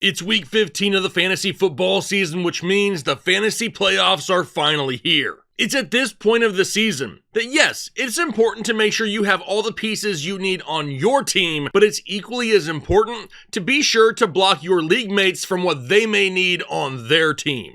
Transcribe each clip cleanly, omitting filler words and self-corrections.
It's week 15 of the fantasy football season, which means the fantasy playoffs are finally here. It's at this point of the season that yes, it's important to make sure you have all the pieces you need on your team, but it's equally as important to be sure to block your league mates from what they may need on their team.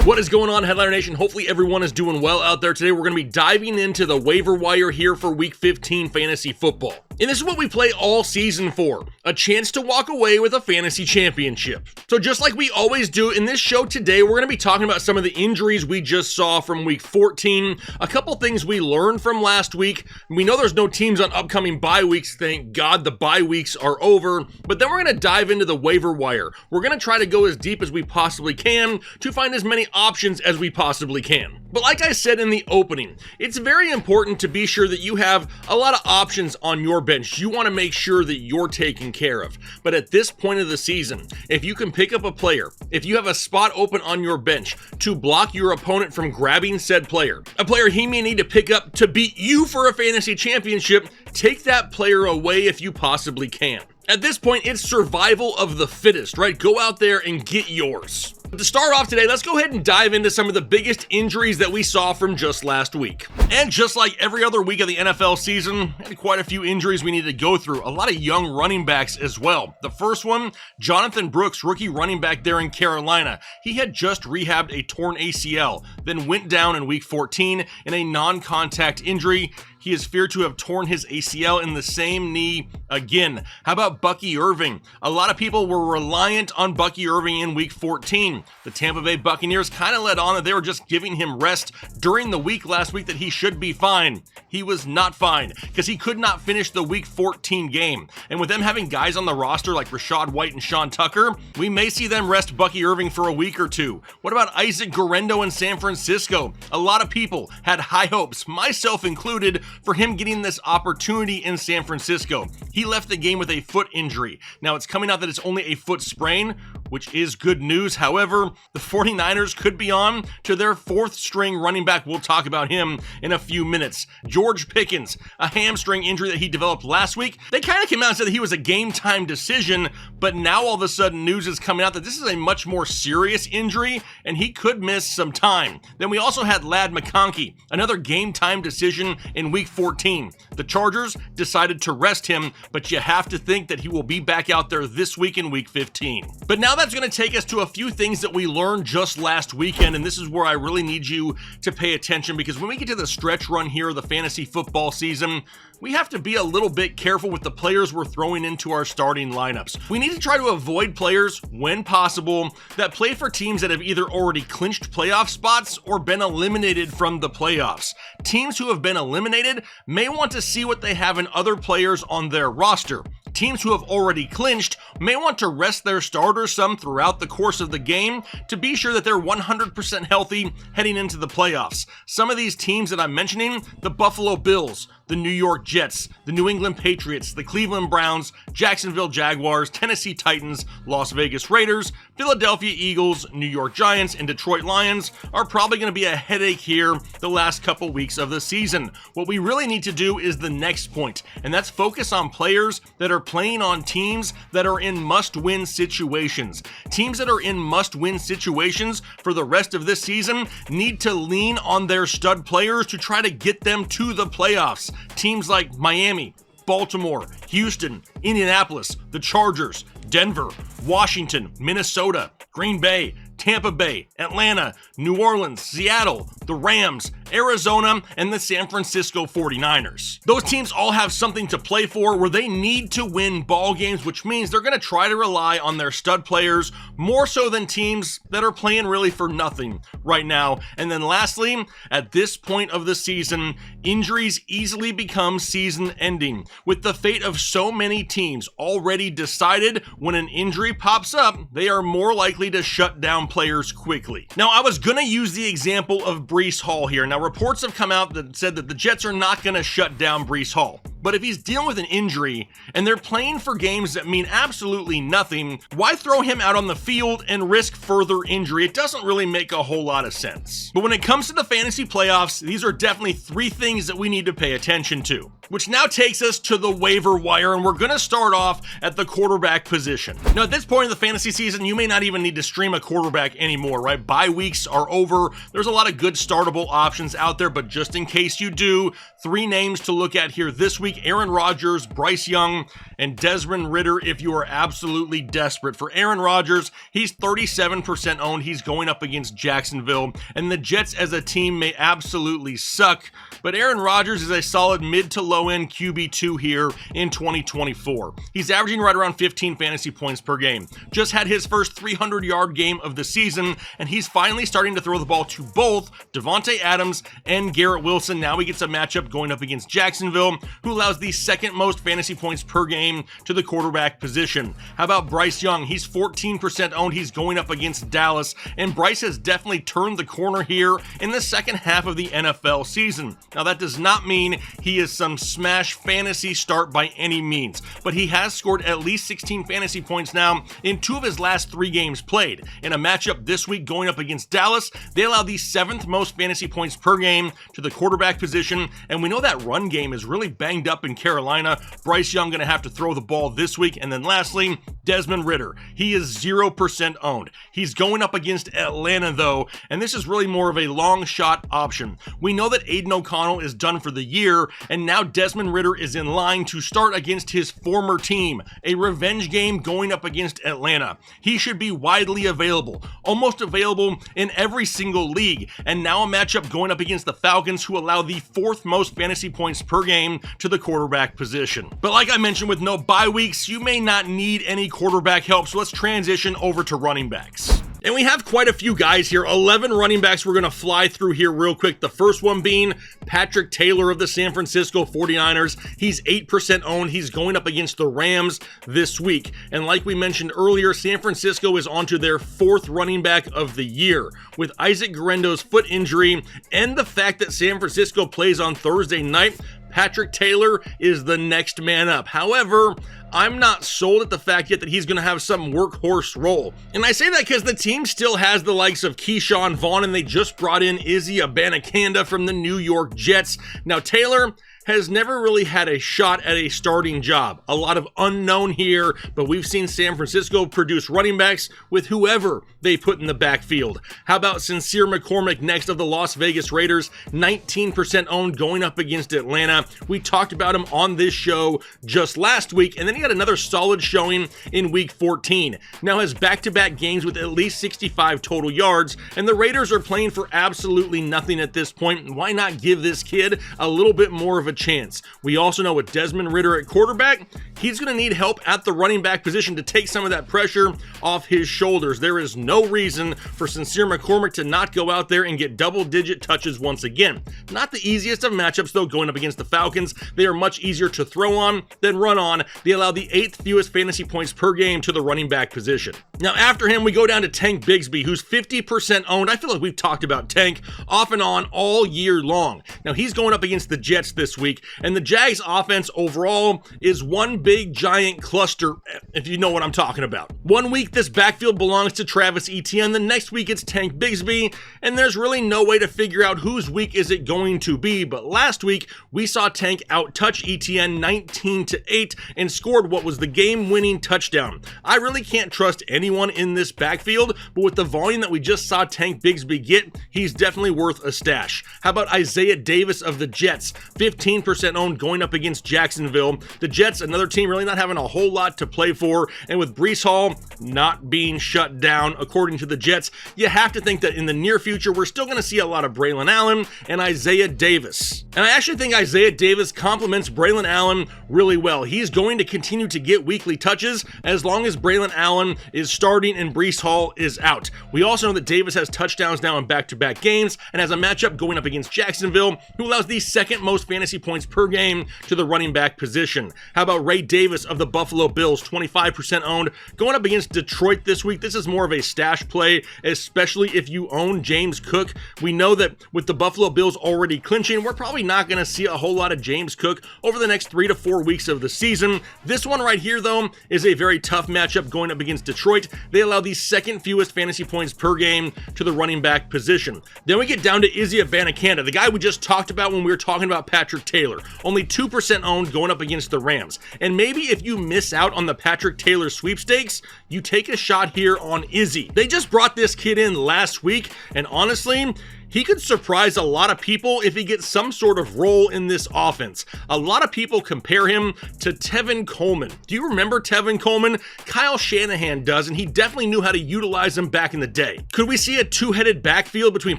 What is going on, Headliner Nation? Hopefully everyone is doing well out there. Today we're going to be diving into the waiver wire here for week 15 fantasy football. And this is what we play all season for, a chance to walk away with a fantasy championship. So just like we always do in this show today, we're going to be talking about some of the injuries we just saw from week 14, a couple things we learned from last week. We know there's no teams on upcoming bye weeks, thank God the bye weeks are over, but then we're going to dive into the waiver wire. We're going to try to go as deep as we possibly can to find as many options as we possibly can. But like I said in the opening, it's very important to be sure that you have a lot of options on your bench. You want to make sure that you're taken care of. But at this point of the season, if you can pick up a player, if you have a spot open on your bench to block your opponent from grabbing said player, a player he may need to pick up to beat you for a fantasy championship, take that player away if you possibly can. At this point, it's survival of the fittest, right? Go out there and get yours. But to start off today, let's go ahead and dive into some of the biggest injuries that we saw from just last week. And just like every other week of the NFL season, had quite a few injuries we need to go through. A lot of young running backs as well. The first one, Jonathan Brooks, rookie running back there in Carolina. He had just rehabbed a torn ACL, then went down in week 14 in a non-contact injury. He is feared to have torn his ACL in the same knee again. How about Bucky Irving? A lot of people were reliant on Bucky Irving in week 14. The Tampa Bay Buccaneers kind of let on that they were just giving him rest during the week last week, that he should be fine. He was not fine because he could not finish the week 14 game. And with them having guys on the roster like Rashad White and Sean Tucker, we may see them rest Bucky Irving for a week or two. What about Isaac Guerendo in San Francisco? A lot of people had high hopes, myself included, for him getting this opportunity in San Francisco. He left the game with a foot injury. Now it's coming out that it's only a foot sprain, which is good news. However, the 49ers could be on to their fourth string running back. We'll talk about him in a few minutes. George Pickens, a hamstring injury that he developed last week. They kind of came out and said that he was a game time decision, but now all of a sudden news is coming out that this is a much more serious injury and he could miss some time. Then we also had Ladd McConkey, another game time decision in week 14. The Chargers decided to rest him, but you have to think that he will be back out there this week in week 15. But now that's going to take us to a few things that we learned just last weekend, and this is where I really need you to pay attention, because when we get to the stretch run here of the fantasy football season, we have to be a little bit careful with the players we're throwing into our starting lineups. We need to try to avoid players, when possible, that play for teams that have either already clinched playoff spots or been eliminated from the playoffs. Teams who have been eliminated may want to see what they have in other players on their roster. Teams who have already clinched may want to rest their starters some throughout the course of the game to be sure that they're 100% healthy heading into the playoffs. Some of these teams that I'm mentioning, the Buffalo Bills, the New York Jets, the New England Patriots, the Cleveland Browns, Jacksonville Jaguars, Tennessee Titans, Las Vegas Raiders, Philadelphia Eagles, New York Giants, and Detroit Lions are probably going to be a headache here the last couple weeks of the season. What we really need to do is the next point, and that's focus on players that are playing on teams that are in must-win situations. Teams that are in must-win situations for the rest of this season need to lean on their stud players to try to get them to the playoffs. Teams like Miami, Baltimore, Houston, Indianapolis, the Chargers, Denver, Washington, Minnesota, Green Bay, Tampa Bay, Atlanta, New Orleans, Seattle, the Rams, Arizona, and the San Francisco 49ers. Those teams all have something to play for where they need to win ball games, which means they're going to try to rely on their stud players more so than teams that are playing really for nothing right now. And then lastly, at this point of the season, injuries easily become season ending. With the fate of so many teams already decided, when an injury pops up, they are more likely to shut down players quickly. Now, I was going to use the example of Breece Hall here. Now, reports have come out that said that the Jets are not going to shut down Breece Hall. But if he's dealing with an injury and they're playing for games that mean absolutely nothing, why throw him out on the field and risk further injury? It doesn't really make a whole lot of sense. But when it comes to the fantasy playoffs, these are definitely 3 things that we need to pay attention to. Which now takes us to the waiver wire, and we're going to start off at the quarterback position. Now, at this point in the fantasy season, you may not even need to stream a quarterback anymore, right? Bye weeks are over. There's a lot of good startable options out there, but just in case you do, 3 names to look at here this week: Aaron Rodgers, Bryce Young, and Desmond Ridder if you are absolutely desperate. For Aaron Rodgers, he's 37% owned. He's going up against Jacksonville, and the Jets as a team may absolutely suck, but Aaron Rodgers is a solid mid to low end QB2 here in 2024. He's averaging right around 15 fantasy points per game. Just had his first 300-yard game of the season, and he's finally starting to throw the ball to both Devontae Adams and Garrett Wilson. Now he gets a matchup going up against Jacksonville, who allows the second most fantasy points per game to the quarterback position. How about Bryce Young? He's 14% owned. He's going up against Dallas, and Bryce has definitely turned the corner here in the second half of the NFL season. Now, that does not mean he is some smash fantasy start by any means, but he has scored at least 16 fantasy points now in 2 of his last 3 games played. In a matchup this week going up against Dallas, they allow the 7th most fantasy points per game to the quarterback position, and we know that run game is really banged up in Carolina. Bryce Young going to have to throw the ball this week. And then lastly, Desmond Ridder. He is 0% owned. He's going up against Atlanta though, and this is really more of a long shot option. We know that Aiden O'Connell is done for the year, and now Desmond Ridder is in line to start against his former team, a revenge game going up against Atlanta. He should be widely available, almost available in every single league, and now a matchup going up against the Falcons, who allow the 4th most fantasy points per game to the quarterback position. But like I mentioned, with no bye weeks, you may not need any quarterback help, so let's transition over to running backs. And we have quite a few guys here. 11 running backs we're going to fly through here real quick. The first one being Patrick Taylor of the San Francisco 49ers. He's 8% owned. He's going up against the Rams this week. And like we mentioned earlier, San Francisco is onto their 4th running back of the year. With Isaac Guerendo's foot injury and the fact that San Francisco plays on Thursday night, Patrick Taylor is the next man up. However, I'm not sold at the fact yet that he's going to have some workhorse role. And I say that because the team still has the likes of Keyshawn Vaughn, and they just brought in Izzy Abanikanda from the New York Jets. Now, Taylor has never really had a shot at a starting job. A lot of unknown here, but we've seen San Francisco produce running backs with whoever they put in the backfield. How about Sincere McCormick next of the Las Vegas Raiders, 19% owned, going up against Atlanta. We talked about him on this show just last week, and then he had another solid showing in week 14. Now has back-to-back games with at least 65 total yards, and the Raiders are playing for absolutely nothing at this point. Why not give this kid a little bit more of a chance? We also know with Desmond Ridder at quarterback, he's going to need help at the running back position to take some of that pressure off his shoulders. There is no reason for Sincere McCormick to not go out there and get double-digit touches once again. Not the easiest of matchups though, going up against the Falcons. They are much easier to throw on than run on. They allow the 8th fewest fantasy points per game to the running back position. Now after him, we go down to Tank Bigsby, who's 50% owned. I feel like we've talked about Tank off and on all year long. Now he's going up against the Jets this week, and the Jags offense overall is one big giant cluster, if you know what I'm talking about. One week this backfield belongs to Travis Etienne, the next week it's Tank Bigsby, and there's really no way to figure out whose week is it going to be. But last week we saw Tank out-touch Etienne 19-8 and scored what was the game-winning touchdown. I really can't trust anyone in this backfield, but with the volume that we just saw Tank Bigsby get, he's definitely worth a stash. How about Isaiah Davis of the Jets, 15% owned, going up against Jacksonville. The Jets, another team really not having a whole lot to play for, and with Breece Hall not being shut down, according to the Jets, you have to think that in the near future, we're still going to see a lot of Braylon Allen and Isaiah Davis. And I actually think Isaiah Davis complements Braylon Allen really well. He's going to continue to get weekly touches as long as Braylon Allen is starting and Breece Hall is out. We also know that Davis has touchdowns now in back-to-back games and has a matchup going up against Jacksonville, who allows the 2nd most fantasy points per game to the running back position. How about Ray Davis of the Buffalo Bills, 25% owned, going up against Detroit this week? This is more of a stash play, especially if you own James Cook. We know that with the Buffalo Bills already clinching, we're probably not going to see a whole lot of James Cook over the next 3 to 4 weeks of the season. This one right here, though, is a very tough matchup going up against Detroit. They allow the second fewest fantasy points per game to the running back position. Then we get down to Izzy Abanikanda, the guy we just talked about when we were talking about Patrick Taylor. Only 2% owned going up against the Rams. And maybe if you miss out on the Patrick Taylor sweepstakes, you take a shot here on Izzy. They just brought this kid in last week, and honestly, he could surprise a lot of people if he gets some sort of role in this offense. A lot of people compare him to Tevin Coleman. Do you remember Tevin Coleman? Kyle Shanahan does, and he definitely knew how to utilize him back in the day. Could we see a two-headed backfield between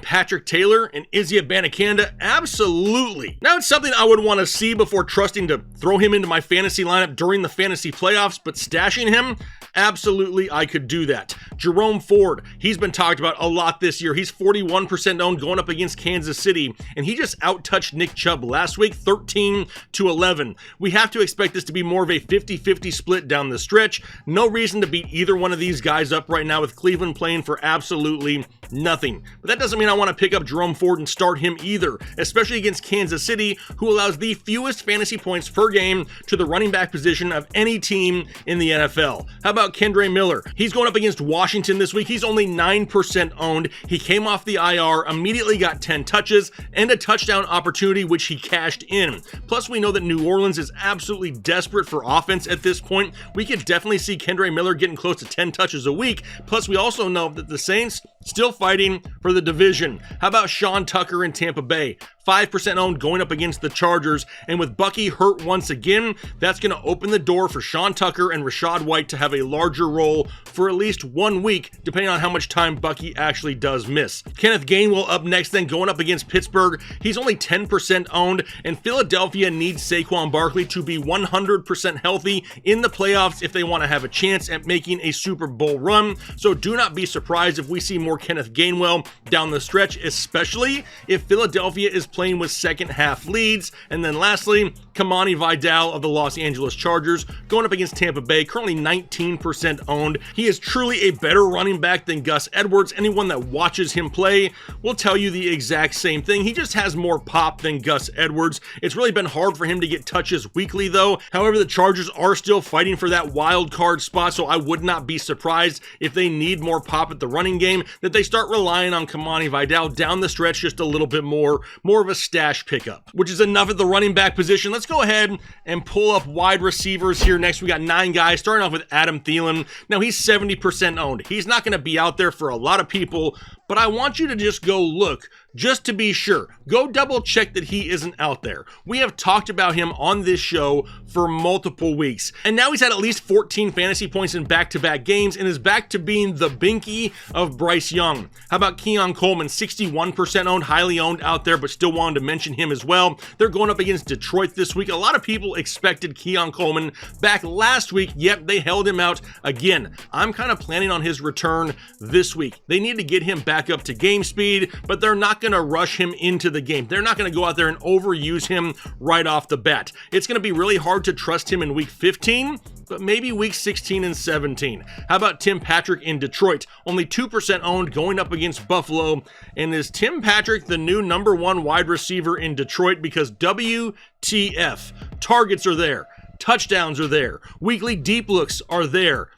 Patrick Taylor and Izzy Abanikanda? Absolutely. Now, it's something I would want to see before trusting to throw him into my fantasy lineup during the fantasy playoffs, but stashing him, absolutely, I could do that. Jerome Ford, he's been talked about a lot this year. He's 41% owned going up against Kansas City, and he just out-touched Nick Chubb last week, 13-11. We have to expect this to be more of a 50-50 split down the stretch. No reason to beat either one of these guys up right now with Cleveland playing for absolutely nothing. But that doesn't mean I want to pick up Jerome Ford and start him either, especially against Kansas City, who allows the fewest fantasy points per game to the running back position of any team in the NFL. How about Kendre Miller? He's going up against Washington this week. He's only 9% owned. He came off the IR, immediately got 10 touches and a touchdown opportunity, which he cashed in. Plus, we know that New Orleans is absolutely desperate for offense at this point. We could definitely see Kendre Miller getting close to 10 touches a week. Plus, we also know that the Saints still fighting for the division. How about Sean Tucker in Tampa Bay? 5% owned going up against the Chargers, and with Bucky hurt once again, that's going to open the door for Sean Tucker and Rachaad White to have a larger role for at least 1 week, depending on how much time Bucky actually does miss. Kenneth Gainwell up next, then going up against Pittsburgh. He's only 10% owned, and Philadelphia needs Saquon Barkley to be 100% healthy in the playoffs if they want to have a chance at making a Super Bowl run. So do not be surprised if we see more Kenneth Gainwell down the stretch, especially if Philadelphia is playing with second half leads. And then lastly, Kamani Vidal of the Los Angeles Chargers going up against Tampa Bay, currently 19% owned. He is truly a better running back than Gus Edwards. Anyone that watches him play will tell you the exact same thing. He just has more pop than Gus Edwards. It's really been hard for him to get touches weekly though. However, the Chargers are still fighting for that wild card spot, so I would not be surprised if they need more pop at the running game, that they start relying on Kamani Vidal down the stretch just a little bit more of a stash pickup. Which is enough at the running back position. Let's go ahead and pull up wide receivers here next. We got 9 guys, starting off with Adam Thielen. Now he's 70% owned. He's not going to be out there for a lot of people, but I want you to just go look just to be sure. Go double check that he isn't out there. We have talked about him on this show for multiple weeks, and now he's had at least 14 fantasy points in back-to-back games and is back to being the binky of Bryce Young. How about Keon Coleman, 61% owned, highly owned out there, but still wanted to mention him as well. They're going up against Detroit this week. A lot of people expected Keon Coleman back last week, yet they held him out again. I'm kind of planning on his return this week. They need to get him back up to game speed, but they're not going to rush him into the game. They're not going to go out there and overuse him right off the bat. It's going to be really hard to trust him in week 15, but maybe week 16 and 17. How about Tim Patrick in Detroit? Only 2% owned going up against Buffalo. And is Tim Patrick the new number 1 wide receiver in Detroit? Because WTF, targets are there, touchdowns are there, weekly deep looks are there.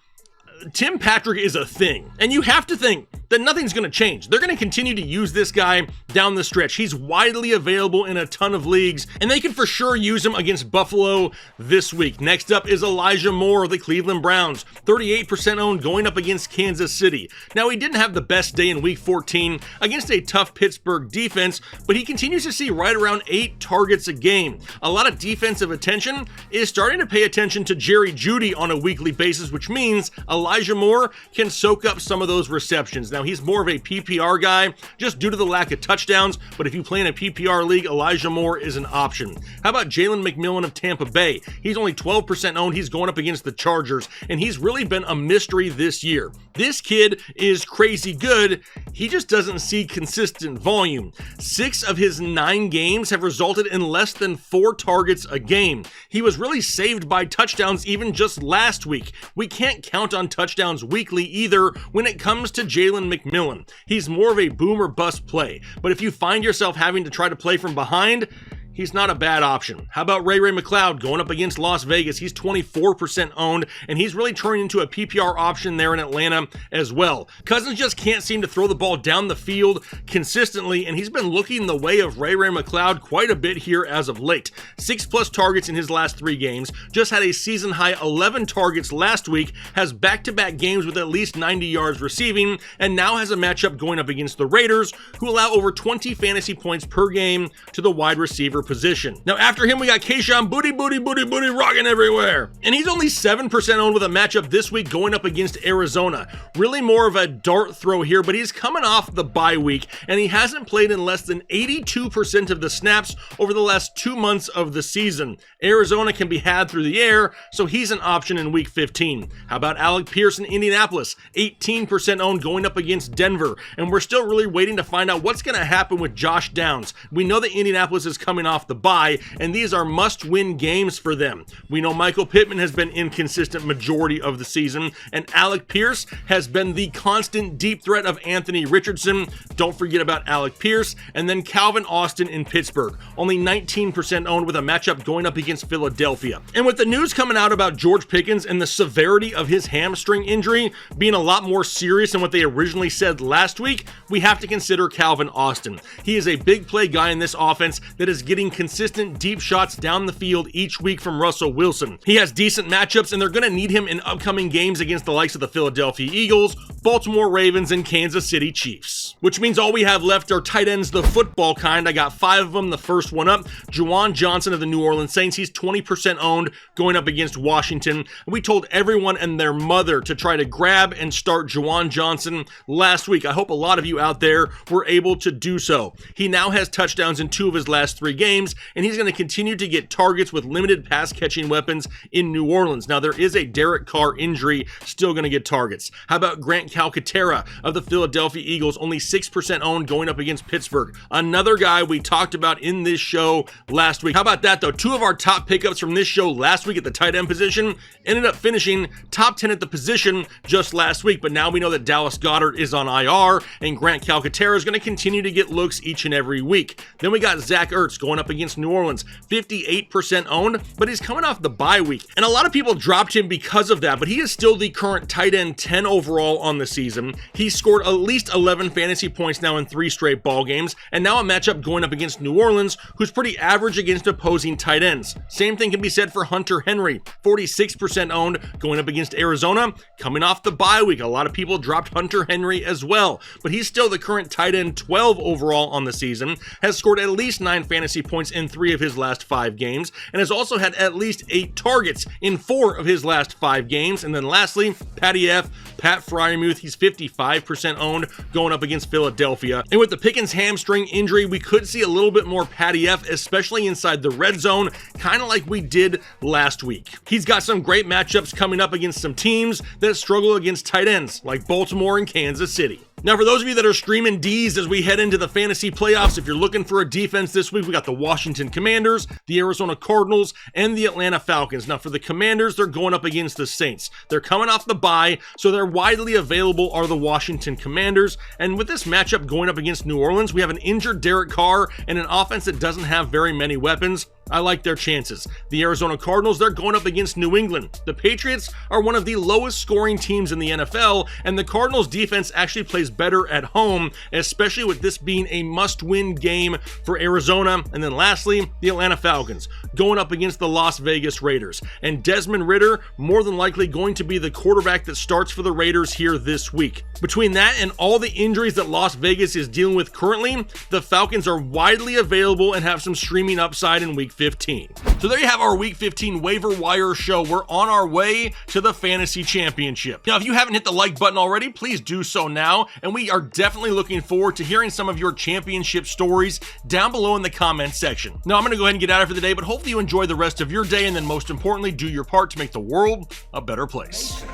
Tim Patrick is a thing, and you have to think that nothing's going to change. They're going to continue to use this guy down the stretch. He's widely available in a ton of leagues, and they can for sure use him against Buffalo this week. Next up is Elijah Moore of the Cleveland Browns, 38% owned going up against Kansas City. Now, he didn't have the best day in week 14 against a tough Pittsburgh defense, but he continues to see right around 8 targets a game. A lot of defensive attention is starting to pay attention to Jerry Jeudy on a weekly basis, which means Elijah Moore can soak up some of those receptions. Now, he's more of a PPR guy just due to the lack of touchdowns, but if you play in a PPR league, Elijah Moore is an option. How about Jalen McMillan of Tampa Bay? He's only 12% owned. He's going up against the Chargers, and he's really been a mystery this year. This kid is crazy good. He just doesn't see consistent volume. 6 of his 9 games have resulted in less than 4 targets a game. He was really saved by touchdowns even just last week. We can't count on touchdowns weekly either when it comes to Jalen McMillan. He's more of a boom or bust play, but if you find yourself having to try to play from behind, he's not a bad option. How about Ray McCloud going up against Las Vegas? He's 24% owned, and he's really turning into a PPR option there in Atlanta as well. Cousins just can't seem to throw the ball down the field consistently, and he's been looking the way of Ray McCloud quite a bit here as of late. 6+ targets in his last 3 games, just had a season-high 11 targets last week, has back-to-back games with at least 90 yards receiving, and now has a matchup going up against the Raiders, who allow over 20 fantasy points per game to the wide receiver position. Now after him, we got Keyshawn Booty rocking everywhere. And he's only 7% owned with a matchup this week going up against Arizona. Really more of a dart throw here, but he's coming off the bye week, and he hasn't played in less than 82% of the snaps over the last 2 months of the season. Arizona can be had through the air, so he's an option in week 15. How about Alec Pierce in Indianapolis? 18% owned going up against Denver, and we're still really waiting to find out what's going to happen with Josh Downs. We know that Indianapolis is coming off the bye, and these are must-win games for them. We know Michael Pittman has been inconsistent majority of the season, and Alec Pierce has been the constant deep threat of Anthony Richardson. Don't forget about Alec Pierce, and then Calvin Austin in Pittsburgh. Only 19% owned with a matchup going up against Philadelphia. And with the news coming out about George Pickens and the severity of his hamstring injury being a lot more serious than what they originally said last week, we have to consider Calvin Austin. He is a big play guy in this offense that is getting consistent deep shots down the field each week from Russell Wilson. He has decent matchups, and they're going to need him in upcoming games against the likes of the Philadelphia Eagles, Baltimore Ravens, and Kansas City Chiefs. Which means all we have left are tight ends, the football kind. I got 5 of them. The first one up, Juwan Johnson of the New Orleans Saints. He's 20% owned going up against Washington. We told everyone and their mother to try to grab and start Juwan Johnson last week. I hope a lot of you out there were able to do so. He now has touchdowns in 2 of his last 3 games, and he's going to continue to get targets with limited pass catching weapons in New Orleans. Now, there is a Derek Carr injury, still going to get targets. How about Grant Calcaterra of the Philadelphia Eagles, only 6% owned going up against Pittsburgh? Another guy we talked about in this show last week. How about that though? 2 of our top pickups from this show last week at the tight end position ended up finishing top 10 at the position just last week, but now we know that Dallas Goedert is on IR, and Grant Calcaterra is going to continue to get looks each and every week. Then we got Zach Ertz going up against New Orleans, 58% owned, but he's coming off the bye week. And a lot of people dropped him because of that, but he is still the current tight end 10 overall on the season. He's scored at least 11 fantasy points now in 3 straight ball games, and now a matchup going up against New Orleans, who's pretty average against opposing tight ends. Same thing can be said for Hunter Henry, 46% owned going up against Arizona, coming off the bye week. A lot of people dropped Hunter Henry as well, but he's still the current tight end 12 overall on the season, has scored at least 9 fantasy points in 3 of his last 5 games, and has also had at least 8 targets in 4 of his last 5 games. And then lastly, Patty F, Pat Fryermuth, he's 55% owned going up against Philadelphia. And with the Pickens hamstring injury, we could see a little bit more Patty F, especially inside the red zone, kind of like we did last week. He's got some great matchups coming up against some teams that struggle against tight ends, like Baltimore and Kansas City. Now, for those of you that are streaming D's as we head into the fantasy playoffs, if you're looking for a defense this week, we got the Washington Commanders, the Arizona Cardinals, and the Atlanta Falcons. Now, for the Commanders, they're going up against the Saints. They're coming off the bye, so they're widely available are the Washington Commanders. And with this matchup going up against New Orleans, we have an injured Derek Carr and an offense that doesn't have very many weapons. I like their chances. The Arizona Cardinals, they're going up against New England. The Patriots are one of the lowest scoring teams in the NFL, and the Cardinals defense actually plays better at home, especially with this being a must-win game for Arizona. And then lastly, the Atlanta Falcons going up against the Las Vegas Raiders. And Desmond Ridder, more than likely going to be the quarterback that starts for the Raiders here this week. Between that and all the injuries that Las Vegas is dealing with currently, the Falcons are widely available and have some streaming upside in Week 15. So there you have our Week 15 waiver wire show. We're on our way to the Fantasy Championship. Now, if you haven't hit the like button already, please do so now, and we are definitely looking forward to hearing some of your championship stories down below in the comments section. Now, I'm going to go ahead and get out of here for the day, but hopefully you enjoy the rest of your day, and then most importantly, do your part to make the world a better place.